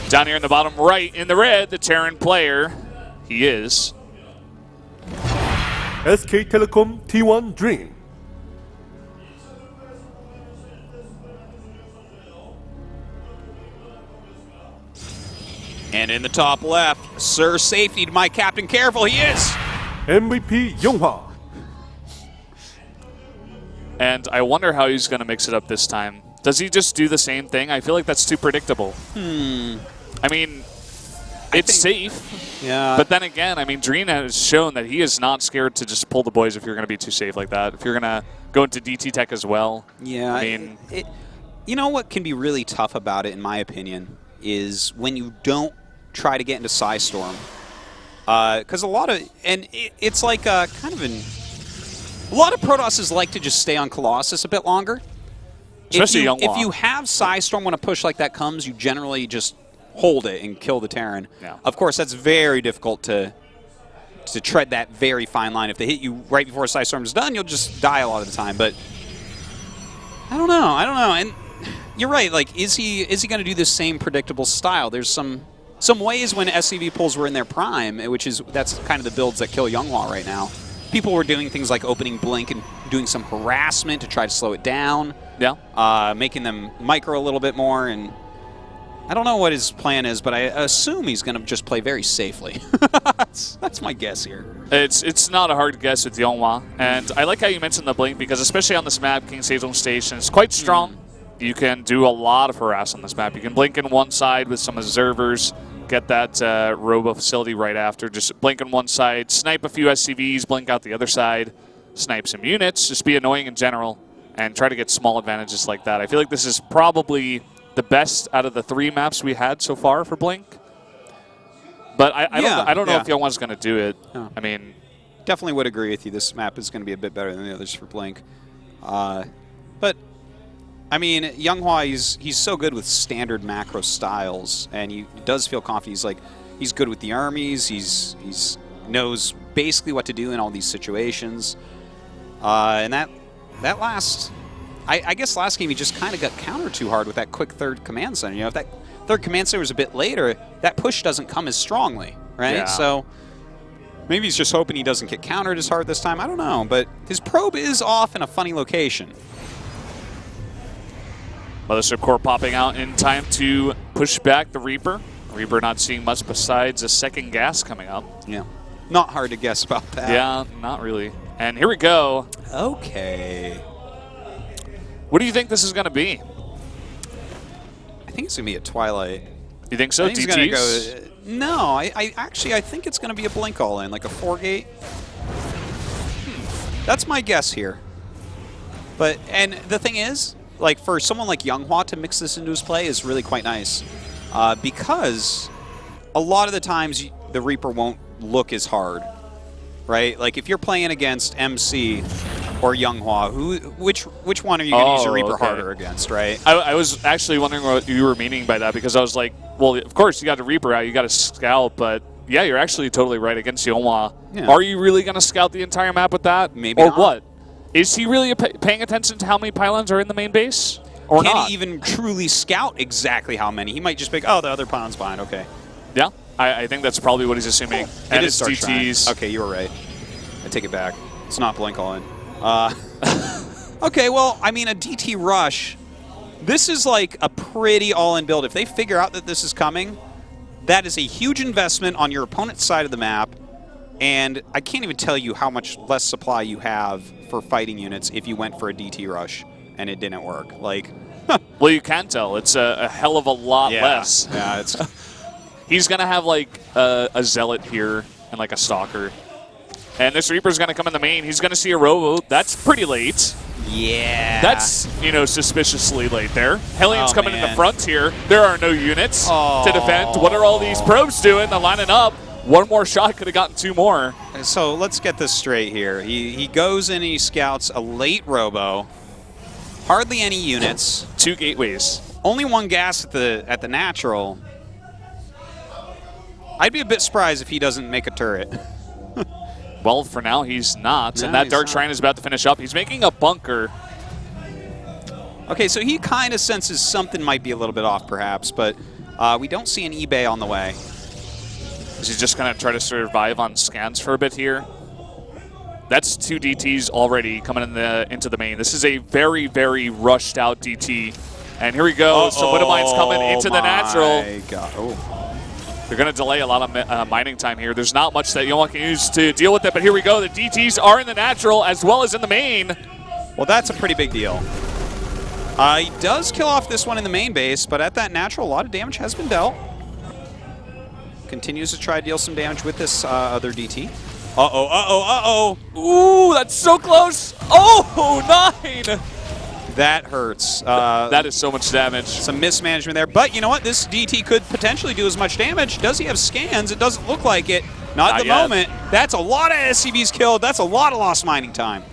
Down here in the bottom right, in the red, the Terran player. He is. SK Telecom T1 Dream. And in the top left, Sir Safety to my captain. Careful, he is. MVP YongHwa. And I wonder how he's going to mix it up this time. Does he just do the same thing? I feel like that's too predictable. I mean, it's safe. Yeah. But then again, I mean, Dream has shown that he is not scared to just pull the boys if you're going to be too safe like that. If you're going to go into DT tech as well. Yeah. I mean, you know what can be really tough about it, in my opinion, is when you don't try to get into Psystorm. Because a lot of, and it's like kind of a lot of Protosses like to just stay on Colossus a bit longer. Especially YongHwa. If you have Psystorm when a push like that comes, you generally just hold it and kill the Terran. Yeah. Of course, that's very difficult to tread that very fine line. If they hit you right before Psystorm is done, you'll just die a lot of the time. But I don't know. And you're right. Like, is he going to do the same predictable style? There's some ways when SCV pulls were in their prime, that's kind of the builds that kill YongHwa right now. People were doing things like opening Blink and doing some harassment to try to slow it down. Yeah. Making them micro a little bit more, and I don't know what his plan is, but I assume he's going to just play very safely. That's my guess here. It's not a hard guess with YongHwa, and I like how you mentioned the Blink because especially on this map, King Sejong Station is quite strong. You can do a lot of harass on this map. You can blink in one side with some observers, get that robo facility right after. Just blink on one side, snipe a few SCVs, blink out the other side, snipe some units, just be annoying in general, and try to get small advantages like that. I feel like this is probably the best out of the 3 maps we had so far for Blink. But I don't know if YongHwa's going to do it. No. I mean, definitely would agree with you. This map is going to be a bit better than the others for Blink. But I mean, YongHwa, he's so good with standard macro styles, and he does feel confident. He's good with the armies. He's knows basically what to do in all these situations. And that last, I guess last game he just kind of got countered too hard with that quick third command center. You know, if that third command center was a bit later, that push doesn't come as strongly, right? Yeah. So maybe he's just hoping he doesn't get countered as hard this time. I don't know, but his probe is off in a funny location. Mothership Core popping out in time to push back the Reaper. Reaper not seeing much besides a second gas coming up. Yeah. Not hard to guess about that. Yeah, not really. And here we go. Okay. What do you think this is going to be? I think it's going to be a Twilight. You think so? I think it's gonna go, no, I actually think it's going to be a Blink all-in, like a 4-gate. That's my guess here. And the thing is, like, for someone like YongHwa to mix this into his play is really quite nice. Because a lot of the times the Reaper won't look as hard, right? Like, if you're playing against MC or YongHwa, which one are you going to use a Reaper harder against, right? I was actually wondering what you were meaning by that, because I was like, well, of course you got a Reaper out, you got a Scout, but yeah, you're actually totally right against YongHwa. Yeah. Are you really going to scout the entire map with that? Maybe or not. what? Is he really paying attention to how many pylons are in the main base? Or Can not? he even truly scout exactly how many? He might just be, oh, the other pylon's behind, okay. Yeah, I think that's probably what he's assuming. It is Star TTs. Okay, you were right. I take it back. It's not Blink all-in. Okay, well, I mean, a DT Rush, this is like a pretty all-in build. If they figure out that this is coming, that is a huge investment on your opponent's side of the map, and I can't even tell you how much less supply you have for fighting units if you went for a DT Rush and it didn't work. Like, well, you can tell. It's a hell of a lot less. Yeah, it's... He's going to have, like, a Zealot here and, like, a Stalker. And this Reaper's going to come in the main. He's going to see a Robo. That's pretty late. Yeah. That's, you know, suspiciously late there. Helion's coming in the man. front here. There are no units to defend. What are all these probes doing? They're lining up. One more shot could have gotten 2 more. So let's get this straight here. He goes in and he scouts a late Robo. Hardly any units. 2 gateways. Only 1 gas at the natural. I'd be a bit surprised if he doesn't make a turret. Well, for now, he's not. No, and that he's Dark not. Shrine is about to finish up. He's making a bunker. Okay, so he kind of senses something might be a little bit off, perhaps. But We don't see an eBay on the way. Is he just going to try to survive on scans for a bit here? That's 2 DTs already coming into the main. This is a very, very rushed out DT. And here we go. So Widowmine's coming into the natural. God. Oh. They're going to delay a lot of mining time here. There's not much that YongHwa can use to deal with it, but here we go. The DTs are in the natural as well as in the main. Well, that's a pretty big deal. He does kill off this one in the main base, but at that natural, a lot of damage has been dealt. Continues to try to deal some damage with this other DT. Uh-oh, uh-oh, uh-oh. Ooh, that's so close. Oh, 9. That hurts. That is so much damage. Some mismanagement there. But you know what? This DT could potentially do as much damage. Does he have scans? It doesn't look like it. Not at the moment. That's a lot of SCVs killed. That's a lot of lost mining time.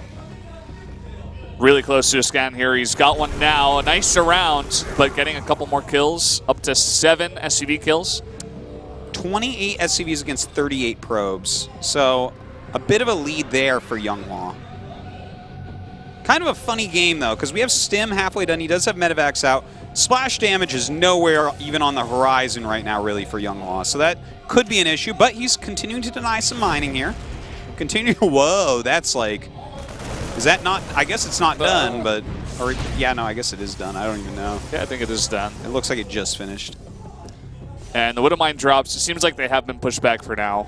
Really close to a scan here. He's got one now. A nice round, but getting a couple more kills. Up to 7 SCV kills. 28 SCVs against 38 probes. So a bit of a lead there for YongHwa. Kind of a funny game, though, because we have Stim halfway done. He does have Medivacs out. Splash damage is nowhere even on the horizon right now, really, for YongHwa. So that could be an issue, but he's continuing to deny some mining here. Whoa, that's like... Is that not... I guess it's not done, but... Or, yeah, no, I guess it is done. I don't even know. Yeah, I think it is done. It looks like it just finished. And the Widowmine drops. It seems like they have been pushed back for now.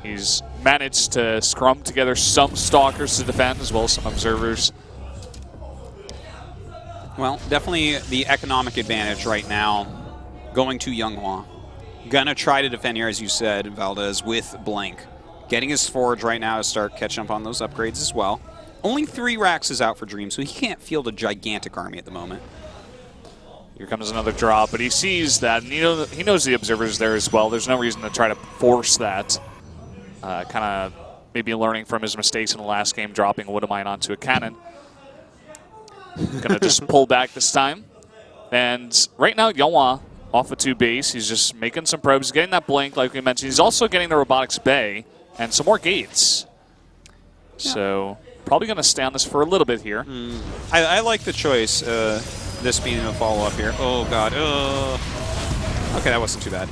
He's managed to scrum together some Stalkers to defend, as well as some Observers. Well, definitely the economic advantage right now going to YongHwa. Gonna try to defend here, as you said, Valdez, with Blank. Getting his Forge right now to start catching up on those upgrades as well. Only 3 racks is out for Dream, so he can't field a gigantic army at the moment. Here comes another drop, but he sees that, and he knows the Observer's there as well. There's no reason to try to force that. Kind of maybe learning from his mistakes in the last game, dropping a Widowmine onto a cannon. Gonna just pull back this time. And right now, YongHwa off a 2 base. He's just making some probes. He's getting that Blink, like we mentioned. He's also getting the Robotics Bay and some more gates. Yeah. So probably gonna stay on this for a little bit here. I like the choice. This being a follow-up here. Oh, God. Okay, that wasn't too bad.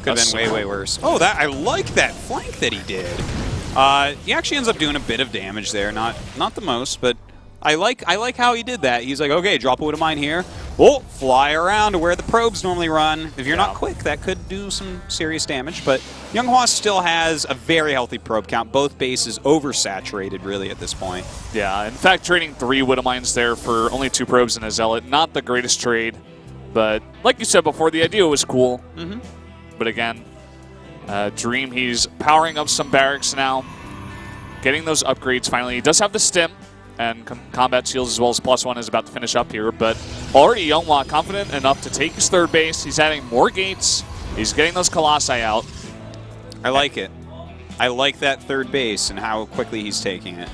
Could have been way, way worse. Oh, I like that flank that he did. He actually ends up doing a bit of damage there. Not the most, but I like how he did that. He's like, okay, drop a Widowmine here. Oh, fly around to where the probes normally run. If you're not quick, that could do some serious damage. But YongHwa still has a very healthy probe count. Both bases oversaturated, really, at this point. Yeah, in fact, trading 3 Widowmines there for only 2 probes and a Zealot. Not the greatest trade, but like you said before, the idea was cool. But again, Dream, he's powering up some barracks now, getting those upgrades finally. He does have the Stim and combat shields as well as +1 is about to finish up here, but already YongHwa confident enough to take his 3rd base. He's adding more gates. He's getting those Colossi out. I like it. I like that 3rd base and how quickly he's taking it.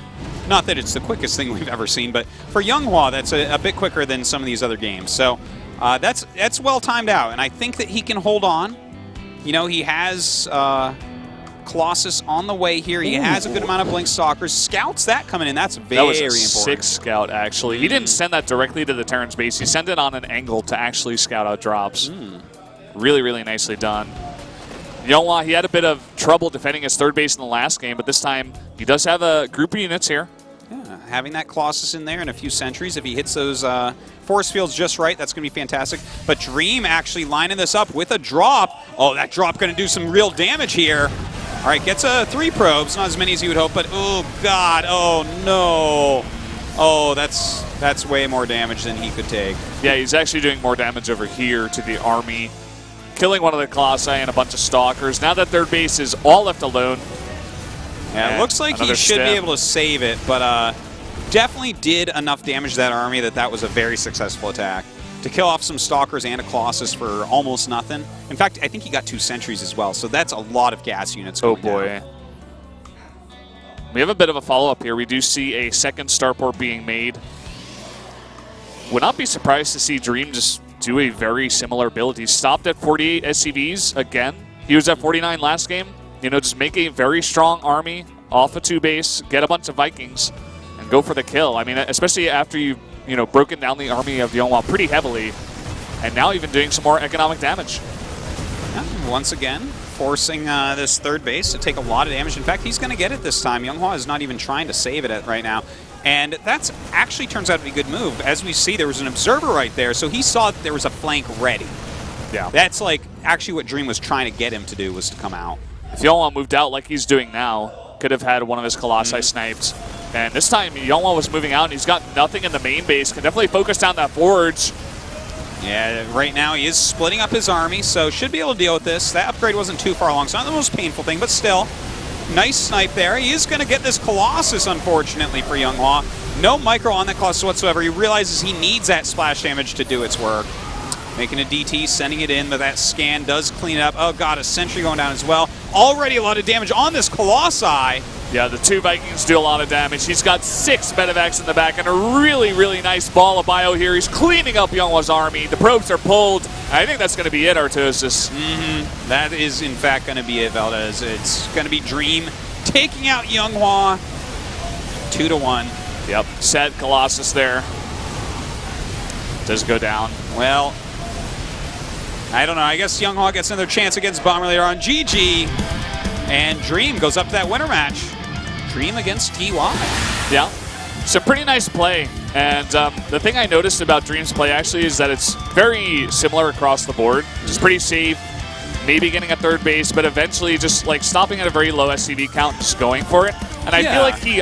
Not that it's the quickest thing we've ever seen, but for YongHwa, that's a bit quicker than some of these other games. So that's well timed out, and I think that he can hold on. You know, he has Colossus on the way here. He has a good amount of Blink Stalkers. Scouts that coming in. That's very important. That was a important. 6 scout, actually. He didn't send that directly to the Terran's base. He sent it on an angle to actually scout out drops. Really, really nicely done. YongHwa, he had a bit of trouble defending his 3rd base in the last game, but this time he does have a group of units here. Yeah, having that Colossus in there and a few sentries, if he hits those force fields just right, that's going to be fantastic. But Dream actually lining this up with a drop. Oh, that drop going to do some real damage here. All right, gets 3 probes, not as many as you would hope, but oh, God, oh, no. Oh, that's way more damage than he could take. Yeah, he's actually doing more damage over here to the army, killing one of the Colossi and a bunch of Stalkers. Now that 3rd base is all left alone. Yeah, it looks like he should be able to save it, but definitely did enough damage to that army that was a very successful attack. To kill off some Stalkers and a Colossus for almost nothing. In fact, I think he got 2 sentries as well, so that's a lot of gas units going down. We have a bit of a follow-up here. We do see a 2nd starport being made. Would not be surprised to see Dream just do a very similar build. He stopped at 48 SCVs again. He was at 49 last game. You know, just make a very strong army off a 2 base, get a bunch of Vikings, and go for the kill. I mean, especially after you've broken down the army of YongHwa pretty heavily. and now even doing some more economic damage. Yeah, once again, forcing this third base to take a lot of damage. In fact, he's going to get it this time. YongHwa is not even trying to save it right now. And that's actually turns out to be a good move. As we see, there was an observer right there, so he saw that there was a flank ready. Yeah. That's like actually what Dearm was trying to get him to do, was to come out. If YongHwa moved out like he's doing now, could have had one of his Colossi sniped. And this time, YongHwa was moving out, and he's got nothing in the main base. Can definitely focus down that forge. Yeah, right now he is splitting up his army, so should be able to deal with this. That upgrade wasn't too far along. It's not the most painful thing, but still. Nice snipe there. He is going to get this Colossus, unfortunately, for YongHwa. No micro on that Colossus whatsoever. He realizes he needs that splash damage to do its work. Making a DT, sending it in, but that scan does clean it up. Oh god, a sentry going down as well. Already a lot of damage on this Colossi. Yeah, the two Vikings do a lot of damage. He's got 6 medevacs in the back and a really, really nice ball of bio here. He's cleaning up YongHwa's army. The probes are pulled. I think that's going to be it, Artosis. That is, in fact, going to be it, Valdez. It's going to be Dearm taking out YongHwa 2-1. Yep, set Colossus there. Does go down. Well, I don't know. I guess YongHwa gets another chance against Bomber later on. GG. And Dearm goes up to that winner match. Dearm against TY. Yeah, it's a pretty nice play. And the thing I noticed about Dearm's play actually is that it's very similar across the board. Just pretty safe, maybe getting a third base, but eventually just like stopping at a very low SCV count and just going for it. And I feel like he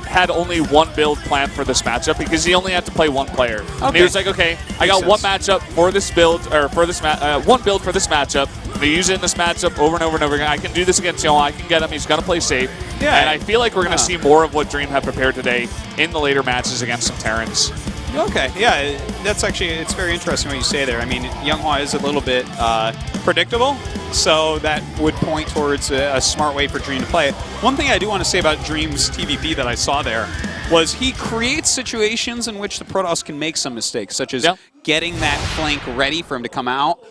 had only one build planned for this matchup because he only had to play one player. Okay. And he was like, okay, I got one matchup for this build, or for this one build for this matchup. I'm going to use it in this matchup over and over and over again. I can do this against YongHwa. I can get him. He's going to play safe. Yeah. And I feel like we're going to see more of what Dearm had prepared today in the later matches against some Terrans. Okay, yeah, that's actually, it's very interesting what you say there. I mean, YongHwa is a little bit predictable, so that would point towards a smart way for Dearm to play it. One thing I do want to say about Dearm's TvP that I saw there was he creates situations in which the Protoss can make some mistakes, such as getting that flank ready for him to come out,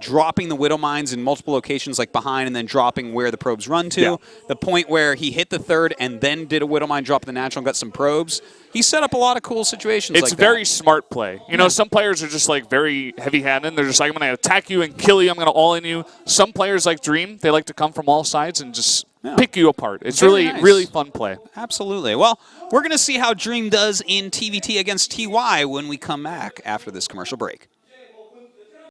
dropping the Widow Mines in multiple locations like behind, and then dropping where the probes run to. Yeah. The point where he hit the third and then did a Widow Mine drop in the natural and got some probes. He set up a lot of cool situations like that. It's very smart play. You know, some players are just like very heavy-handed. They're just like, I'm going to attack you and kill you. I'm going to all-in you. Some players like Dearm, they like to come from all sides and just pick you apart. It's very nice. Really fun play. Absolutely. Well, we're going to see how Dearm does in TvT against TY when we come back after this commercial break.